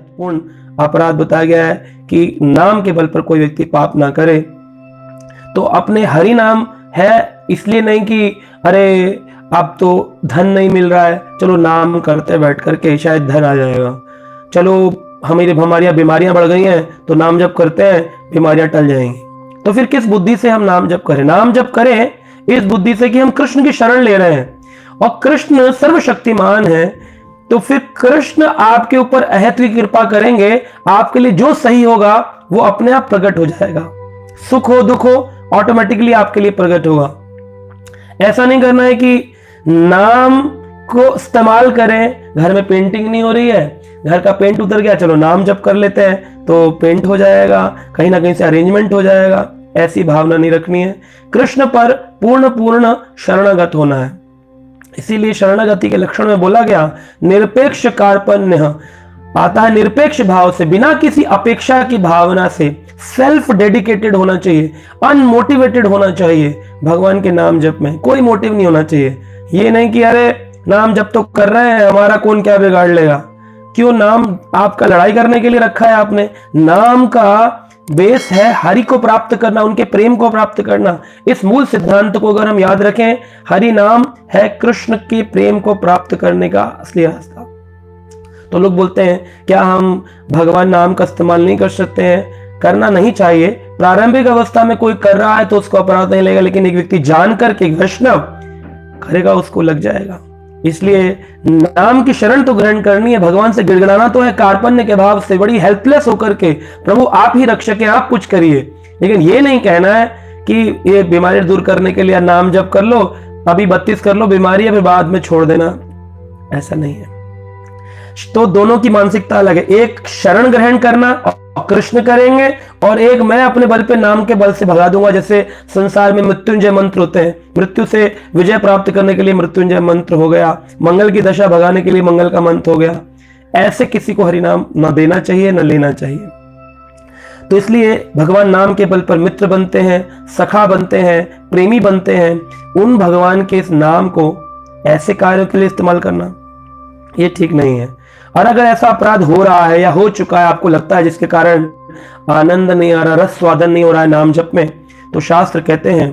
महत्वपूर्ण अपराध बताया गया है कि नाम के बल पर कोई व्यक्ति पाप ना करे। तो अपने हरि नाम है इसलिए नहीं कि अरे अब तो धन नहीं मिल रहा है, चलो नाम करते बैठ करके शायद धन आ जाएगा, चलो हमारी बीमारियां बढ़ गई हैं तो नाम जप करते हैं बीमारियां टल जाएंगी। तो फिर किस बुद्धि से हम नाम जप करें? नाम जप करें इस बुद्धि से कि हम कृष्ण की शरण ले रहे हैं और कृष्ण सर्वशक्तिमान है। तो फिर कृष्ण आपके ऊपर अहत की कृपा करेंगे, आपके लिए जो सही होगा वो अपने आप प्रकट हो जाएगा। सुख हो दुख हो ऑटोमेटिकली आपके लिए प्रकट होगा। ऐसा नहीं करना है कि नाम को इस्तेमाल करें, घर में पेंटिंग नहीं हो रही है, घर का पेंट उतर गया, चलो नाम जप कर लेते हैं तो पेंट हो जाएगा, कहीं ना कहीं से अरेंजमेंट हो जाएगा। ऐसी भावना नहीं रखनी है। कृष्ण पर पूर्ण शरणागत होना है। इसीलिए शरणागति के लक्षण में बोला गया निरपेक्ष कार्पण्य आता है निरपेक्ष भाव से, बिना किसी अपेक्षा की भावना से, सेल्फ डेडिकेटेड होना चाहिए, अनमोटिवेटेड होना चाहिए। भगवान के नाम जप में कोई मोटिव नहीं होना चाहिए। ये नहीं कि अरे नाम जप तो कर रहे हैं, हमारा कौन क्या बिगाड़ लेगा। क्यों? नाम आपका लड़ाई करने के लिए रखा है आपने। नाम का बेस है हरि को प्राप्त करना, उनके प्रेम को प्राप्त करना। इस मूल सिद्धांत को अगर हम याद रखें, हरि नाम है कृष्ण के प्रेम को प्राप्त करने का असली रास्ता। तो लोग बोलते हैं क्या हम भगवान नाम का इस्तेमाल नहीं कर सकते हैं? करना नहीं चाहिए। प्रारंभिक अवस्था में कोई कर रहा है तो उसको अपराध नहीं लगेगा, लेकिन एक व्यक्ति जान करके वैष्णव करेगा उसको लग जाएगा। इसलिए नाम की शरण तो ग्रहण करनी है, भगवान से गिड़गिड़ाना तो है कार्पण्य के भाव से, बड़ी हेल्पलेस होकर के, प्रभु आप ही रक्षक हैं, आप कुछ करिए। लेकिन ये नहीं कहना है कि ये बीमारी दूर करने के लिए नाम जप कर लो, अभी 32 कर लो बीमारी है फिर बाद में छोड़ देना, ऐसा नहीं है। तो दोनों की मानसिकता अलग है। एक शरण ग्रहण करना और कृष्ण करेंगे, और एक मैं अपने बल पे नाम के बल से भगा दूंगा। जैसे संसार में मृत्युंजय मंत्र होते हैं, मृत्यु से विजय प्राप्त करने के लिए मृत्युंजय मंत्र हो गया, मंगल की दशा भगाने के लिए मंगल का मंत्र हो गया। ऐसे किसी को हरिनाम न देना चाहिए न लेना चाहिए। तो इसलिए भगवान नाम के बल पर मित्र बनते हैं, सखा बनते हैं, प्रेमी बनते हैं। उन भगवान के इस नाम को ऐसे कार्यों के लिए इस्तेमाल करना ये ठीक नहीं है। और अगर ऐसा अपराध हो रहा है या हो चुका है, आपको लगता है जिसके कारण आनंद नहीं आ रहा, रस स्वादन नहीं हो रहा है नाम जप में, तो शास्त्र कहते हैं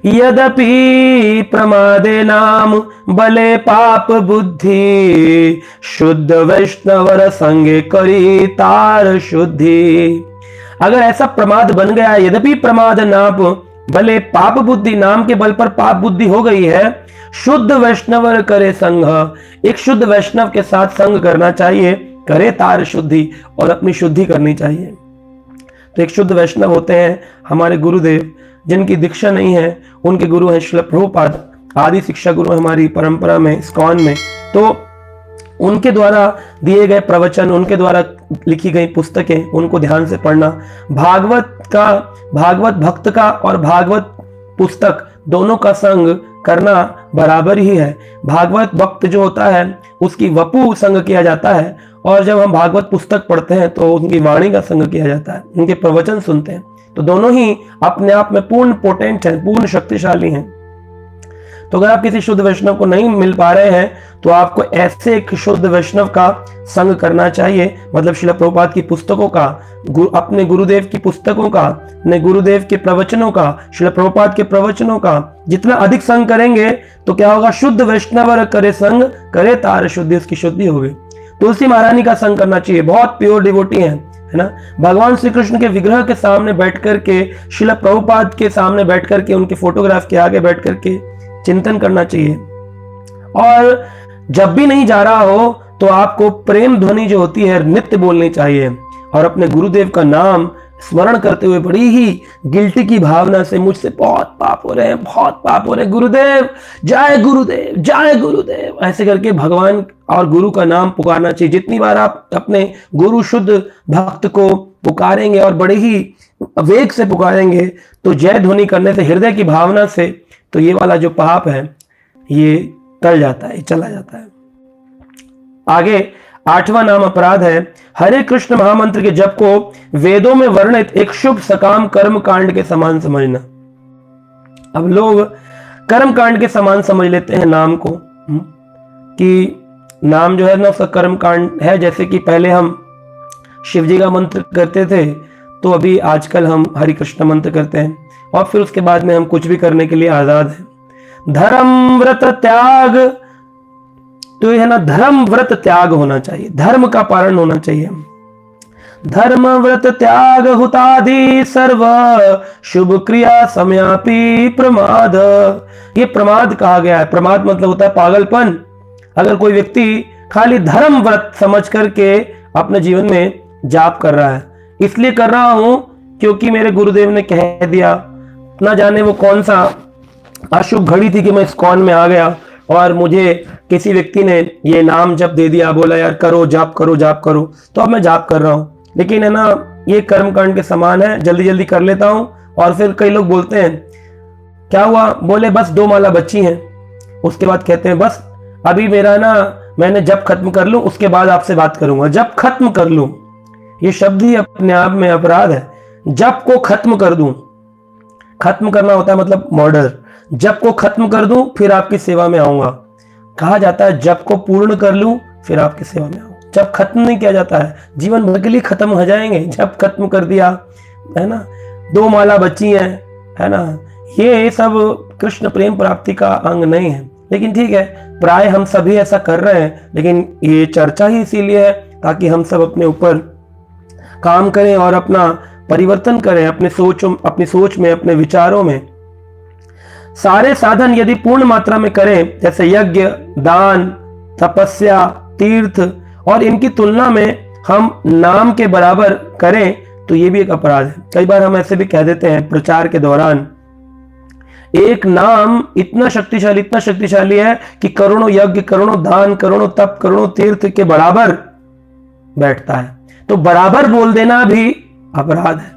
यद्यपि प्रमादे नाम बले पाप बुद्धि, शुद्ध वैष्णवर संगे करी तार शुद्धि। अगर ऐसा प्रमाद बन गया, यद्यपि प्रमाद नाम भले पाप बुद्धि, नाम के बल पर पाप बुद्धि हो गई है, शुद्ध वैष्णवर करे संग, एक शुद्ध वैष्णव के साथ संग करना चाहिए, करे तार शुद्धि, और अपनी शुद्धि करनी चाहिए। तो एक शुद्ध वैष्णव होते हैं हमारे गुरुदेव, जिनकी दीक्षा नहीं है, उनके गुरु हैं श्रील प्रभुपाद, आदि शिक्षा गुरु हमारी परंपरा में, इस्कॉन में। तो उनके द्वारा दिए गए प्रवचन, उनके द्वारा लिखी गई पुस्तकें, उनको ध्यान से पढ़ना। भागवत भक्त का और भागवत पुस्तक दोनों का संग करना बराबर ही है। भागवत भक्त जो होता है उसकी वपु संग किया जाता है, और जब हम भागवत पुस्तक पढ़ते हैं तो उनकी वाणी का संग किया जाता है, उनके प्रवचन सुनते हैं। तो दोनों ही अपने आप में पूर्ण पोटेंट हैं, पूर्ण शक्तिशाली हैं। तो अगर आप किसी शुद्ध वैष्णव को नहीं मिल पा रहे हैं तो आपको ऐसे एक शुद्ध वैष्णव का संग करना चाहिए। मतलब श्रील प्रभुपाद की पुस्तकों का, अपने गुरुदेव की पुस्तकों का, अपने गुरुदेव के प्रवचनों का, श्रील प्रभुपाद के प्रवचनों का जितना अधिक संग करेंगे तो क्या होगा, शुद्ध वैष्णव करे संग, करे तार शुद्धि, उसकी शुद्धि होगी। तुलसी महारानी का संग करना चाहिए, बहुत प्योर डिवोटी है ना। भगवान श्री कृष्ण के विग्रह के सामने बैठ करके, श्रील प्रभुपाद के सामने बैठ करके, उनके फोटोग्राफ के आगे बैठ करके चिंतन करना चाहिए। और जब भी नहीं जा रहा हो तो आपको प्रेम ध्वनि जो होती है नित्य बोलनी चाहिए, और अपने गुरुदेव का नाम स्मरण करते हुए बड़ी ही गिल्टी की भावना से, मुझसे बहुत पाप हो रहे हैं, बहुत पाप हो रहे हैं, गुरुदेव जय गुरुदेव जय गुरुदेव, ऐसे करके भगवान और गुरु का नाम पुकारना चाहिए। जितनी बार आप अपने गुरु शुद्ध भक्त को पुकारेंगे और बड़े ही वेग से पुकारेंगे तो जय ध्वनि करने से, हृदय की भावना से, तो ये वाला जो पाप है ये टल जाता है, चला जाता है। आगे 8वां नाम अपराध है हरे कृष्ण महामंत्र के जप को वेदों में वर्णित एक शुभ सकाम कर्म कांड के समान समझना। अब लोग कर्म कांड के समान समझ लेते हैं नाम को, कि नाम जो है ना उसका कर्म कांड है। जैसे कि पहले हम शिव जी का मंत्र करते थे, तो अभी आजकल हम हरि कृष्ण मंत्र करते हैं, और फिर उसके बाद में हम कुछ भी करने के लिए आजाद हैं। धर्म व्रत त्याग, तो ये है ना, धर्म व्रत त्याग होना चाहिए, धर्म का पालन होना चाहिए। धर्म व्रत त्याग हुतादि सर्व शुभ क्रिया समयापि प्रमाद, ये प्रमाद कहा गया है। प्रमाद मतलब होता है पागलपन। अगर कोई व्यक्ति खाली धर्म व्रत समझ करके अपने जीवन में जाप कर रहा है, इसलिए कर रहा हूं क्योंकि मेरे गुरुदेव ने कह दिया, ना जाने वो कौन सा अशुभ घड़ी थी कि मैं इस्कॉन में आ गया और मुझे किसी व्यक्ति ने ये नाम जप दे दिया, बोला यार करो जाप करो जाप करो, तो अब मैं जाप कर रहा हूं। लेकिन है ना, ये कर्मकांड के समान है, जल्दी जल्दी कर लेता हूं। और फिर कई लोग बोलते हैं क्या हुआ, बोले बस 2 माला बची हैं, उसके बाद कहते हैं बस अभी मेरा ना, मैंने जप खत्म कर लूं उसके बाद आपसे बात करूंगा। जप खत्म कर लूं, ये शब्द ही अपने आप में अपराध है। जप को खत्म कर दूं, खत्म करना होता है मतलब मर्डर। जप को खत्म कर दूं फिर आपकी सेवा में आऊंगा। कहा जाता है जप को पूर्ण कर लूं फिर आपकी सेवा में आऊंगा। जब खत्म नहीं किया जाता है, जीवन भर के लिए खत्म हो जाएंगे। जब खत्म कर दिया, है ना, 2 माला बची है ना, ये सब कृष्ण प्रेम प्राप्ति का अंग नहीं है। लेकिन ठीक है, प्राय हम सभी ऐसा कर रहे हैं, लेकिन ये चर्चा ही इसीलिए है ताकि हम सब अपने ऊपर काम करें और अपना परिवर्तन करें, अपनी सोच में, अपने विचारों में। सारे साधन यदि पूर्ण मात्रा में करें, जैसे यज्ञ, दान, तपस्या, तीर्थ, और इनकी तुलना में हम नाम के बराबर करें, तो ये भी एक अपराध है। कई बार हम ऐसे भी कह देते हैं प्रचार के दौरान, एक नाम इतना शक्तिशाली है कि करोड़ों यज्ञ, करोड़ों दान, करोड़ों तप, करोड़ों तीर्थ के बराबर बैठता है। तो बराबर बोल देना भी अपराध है।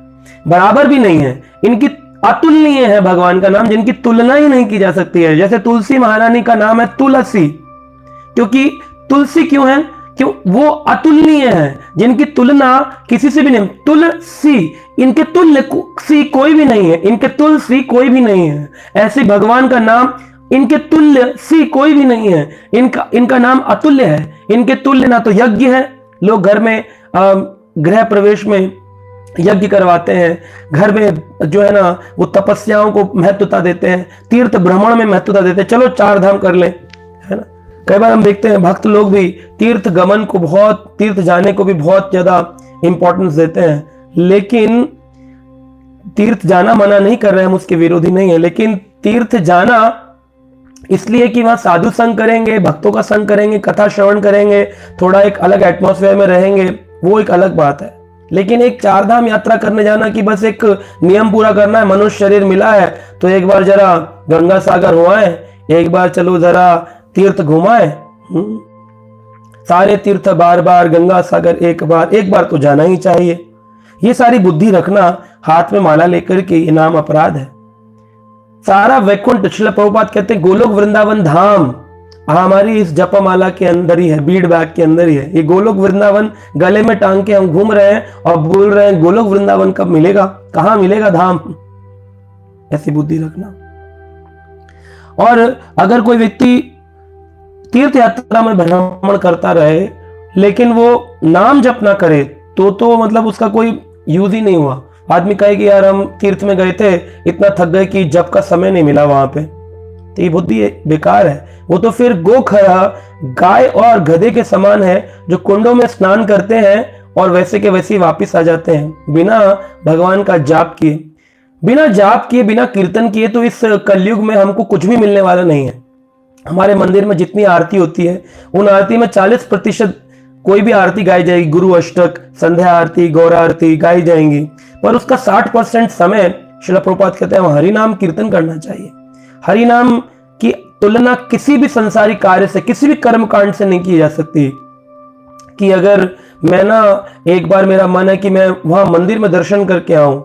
बराबर भी नहीं है, इनकी अतुलनीय है भगवान का नाम, जिनकी तुलना ही नहीं की जा सकती है। जैसे तुलसी महारानी का नाम है तुलसी, क्योंकि तुलसी क्यों है, क्यों, वो अतुलनीय है, जिनकी तुलना किसी से भी नहीं। तुलसी, इनके तुल्य सी कोई भी नहीं है, इनके तुलसी कोई भी नहीं है। ऐसे भगवान का नाम, इनके तुल्य सी कोई भी नहीं है, इनका नाम अतुल्य है। इनके तुल्य ना तो यज्ञ है, लोग घर में गृह प्रवेश में यज्ञ करवाते हैं, घर में जो है ना वो तपस्याओं को महत्वता देते हैं, तीर्थ भ्रमण में महत्वता देते हैं, चलो 4 धाम कर ले, है ना। कई बार हम देखते हैं भक्त लोग भी तीर्थ गमन को बहुत, तीर्थ जाने को भी बहुत ज्यादा इंपॉर्टेंस देते हैं। लेकिन तीर्थ जाना मना नहीं कर रहे हैं, हम उसके विरोधी नहीं है, लेकिन तीर्थ जाना इसलिए कि वहां साधु संग करेंगे, भक्तों का संग करेंगे, कथा श्रवण करेंगे, थोड़ा एक अलग एटमॉस्फेयर में रहेंगे, वो एक अलग बात है। लेकिन एक 4 धाम यात्रा करने जाना कि बस एक नियम पूरा करना है, मनुष्य शरीर मिला है तो एक बार जरा गंगा सागर हुआए, एक बार चलो जरा तीर्थ घुमाए, सारे तीर्थ बार बार, गंगा सागर एक बार तो जाना ही चाहिए। ये सारी बुद्धि रखना, हाथ में माला लेकर के, ये नाम अपराध है। सारा वैकुंठ, श्रील प्रभुपाद कहते हैं गोलोक वृंदावन धाम हमारी इस जपमाला के अंदर ही है, बीड बैग के अंदर ही है। ये गोलोक वृंदावन गले में टांग के हम घूम रहे हैं और बोल रहे हैं गोलोक वृंदावन कब मिलेगा, कहां मिलेगा धाम। ऐसी बुद्धि रखना। और अगर कोई व्यक्ति तीर्थ यात्रा में भ्रमण करता रहे लेकिन वो नाम जप ना करे, तो मतलब उसका कोई यूज ही नहीं हुआ। आदमी कहे कि यार हम तीर्थ में गए थे, इतना थक गए कि जप का समय नहीं मिला वहां पे, तो ये बुद्धि बेकार है। वो तो फिर गोखरा, गाय और गधे के समान है, जो कुंडों में स्नान करते हैं और वैसे के वैसे वापिस आ जाते हैं बिना भगवान का जाप किए। बिना जाप किए, बिना कीर्तन किए तो इस कलयुग में हमको कुछ भी मिलने वाला नहीं है। हमारे मंदिर में जितनी आरती होती है, उन आरती में 40% कोई भी आरती गाई जाएगी, गुरु अष्टक, संध्या आरती, गौरा आरती गाई जाएंगी, पर उसका 60% समय श्रील प्रभुपाद कहते हैं हरि नाम कीर्तन करना चाहिए। हरि नाम की तुलना किसी भी संसारिक कार्य से, किसी भी कर्म कांड से नहीं की जा सकती। कि अगर मैं ना, एक बार मेरा मन है कि मैं वहां मंदिर में दर्शन करके आऊं,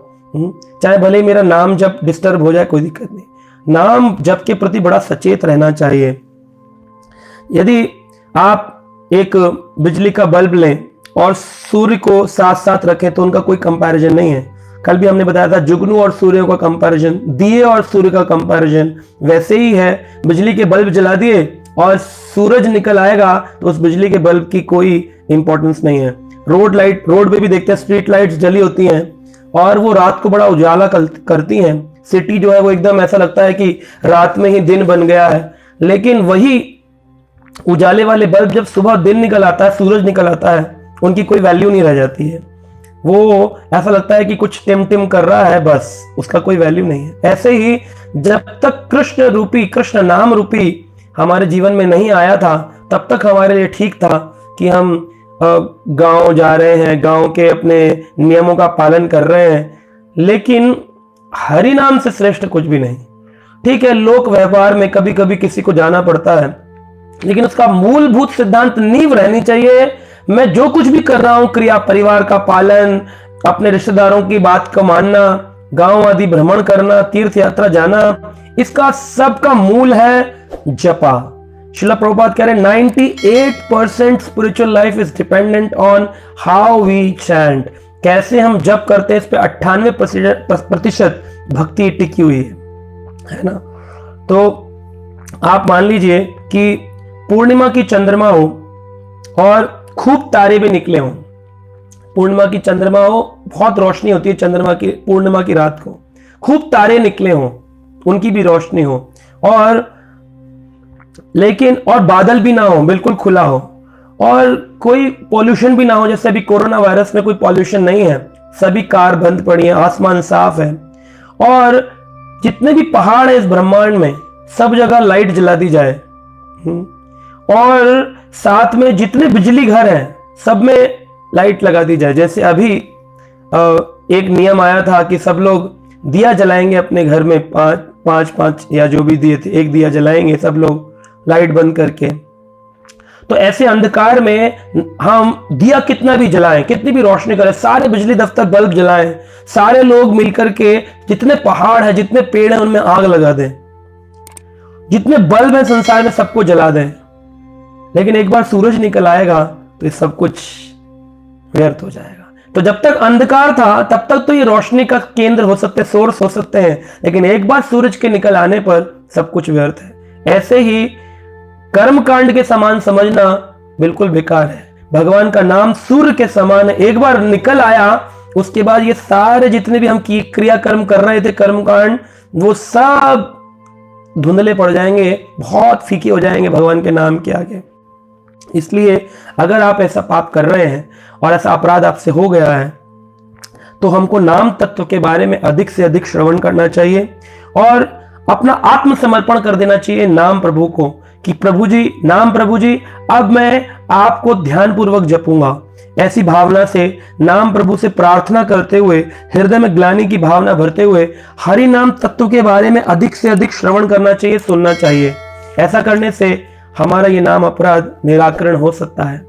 चाहे भले ही मेरा नाम जब डिस्टर्ब हो जाए, कोई दिक्कत नहीं। नाम जप के प्रति बड़ा सचेत रहना चाहिए। यदि आप एक बिजली का बल्ब लें और सूर्य को साथ साथ रखें तो उनका कोई कंपैरिजन नहीं है। कल भी हमने बताया था जुगनू और सूर्य का कंपैरिजन, दिए और सूर्य का कंपैरिजन वैसे ही है। बिजली के बल्ब जला दिए और सूरज निकल आएगा तो उस बिजली के बल्ब की कोई इंपॉर्टेंस नहीं है। रोड पे भी देखते हैं स्ट्रीट लाइट्स जली होती हैं और वो रात को बड़ा उजाला करती हैं। सिटी जो है वो एकदम ऐसा लगता है कि रात में ही दिन बन गया है। लेकिन वही उजाले वाले बल्ब जब सुबह दिन निकल आता है, सूरज निकल आता है, उनकी कोई वैल्यू नहीं रह जाती है। वो ऐसा लगता है कि कुछ टिम टिम कर रहा है, बस उसका कोई वैल्यू नहीं है। ऐसे ही जब तक कृष्ण नाम रूपी हमारे जीवन में नहीं आया था, तब तक हमारे लिए ठीक था कि हम गांव जा रहे हैं, गांव के अपने नियमों का पालन कर रहे हैं, लेकिन हरि नाम से श्रेष्ठ कुछ भी नहीं। ठीक है, लोक व्यवहार में कभी कभी किसी को जाना पड़ता है, लेकिन उसका मूलभूत सिद्धांत नींव रहनी चाहिए। मैं जो कुछ भी कर रहा हूं, क्रिया परिवार का पालन, अपने रिश्तेदारों की बात को मानना, गांव आदि भ्रमण करना, तीर्थ यात्रा जाना, इसका सबका मूल है जपा। श्रील प्रभुपाद कह रहे हैं 98% spiritual life is dependent on how we chant. कैसे हम जप करते हैं, इस पे 98% भक्ति टिकी हुई है ना। तो आप मान लीजिए कि पूर्णिमा की चंद्रमा हो और खूब तारे भी निकले हों। पूर्णिमा की चंद्रमा हो, बहुत रोशनी होती है चंद्रमा की, पूर्णिमा की रात को खूब तारे निकले हों, उनकी भी रोशनी हो, और बादल भी ना हो, बिल्कुल खुला हो, और कोई पॉल्यूशन भी ना हो। जैसे अभी कोरोना वायरस में कोई पॉल्यूशन नहीं है, सभी कार बंद पड़ी है, आसमान साफ है, और जितने भी पहाड़ है इस ब्रह्मांड में सब जगह लाइट जला दी जाए, और साथ में जितने बिजली घर हैं सब में लाइट लगा दी जाए। जैसे अभी एक नियम आया था कि सब लोग दिया जलाएंगे अपने घर में, पांच या जो भी दिए थे, एक दिया जलाएंगे सब लोग लाइट बंद करके। तो ऐसे अंधकार में हम दिया कितना भी जलाएं, कितनी भी रोशनी करें, सारे बिजली दफ्तर बल्ब जलाएं, सारे लोग मिलकर के जितने पहाड़ हैं, जितने पेड़ हैं, उनमें आग लगा दें, जितने बल्ब हैं संसार में सबको जला दें, लेकिन एक बार सूरज निकल आएगा तो ये सब कुछ व्यर्थ हो जाएगा। तो जब तक अंधकार था तब तक तो ये रोशनी का केंद्र हो सकते, सोर्स हो सकते हैं, लेकिन एक बार सूरज के निकल आने पर सब कुछ व्यर्थ है। ऐसे ही कर्म कांड के समान समझना बिल्कुल बेकार है। भगवान का नाम सूर्य के समान है, एक बार निकल आया उसके बाद ये सारे जितने भी हम क्रिया कर्म कर रहे थे, कर्म कांड, वो सब धुंधले पड़ जाएंगे, बहुत फीके हो जाएंगे भगवान के नाम के आगे। इसलिए अगर आप ऐसा पाप कर रहे हैं और ऐसा अपराध आपसे हो गया है, तो हमको नाम तत्व के बारे में अधिक से अधिक श्रवण करना चाहिए और अपना आत्मसमर्पण कर देना चाहिए नाम प्रभु को, कि प्रभु जी, नाम प्रभु जी, अब मैं आपको ध्यान पूर्वक जपूंगा। ऐसी भावना से नाम प्रभु से प्रार्थना करते हुए, हृदय में ग्लानि की भावना भरते हुए हरि नाम तत्व के बारे में अधिक से अधिक श्रवण करना चाहिए, सुनना चाहिए। ऐसा करने से हमारा ये नाम अपराध निराकरण हो सकता है।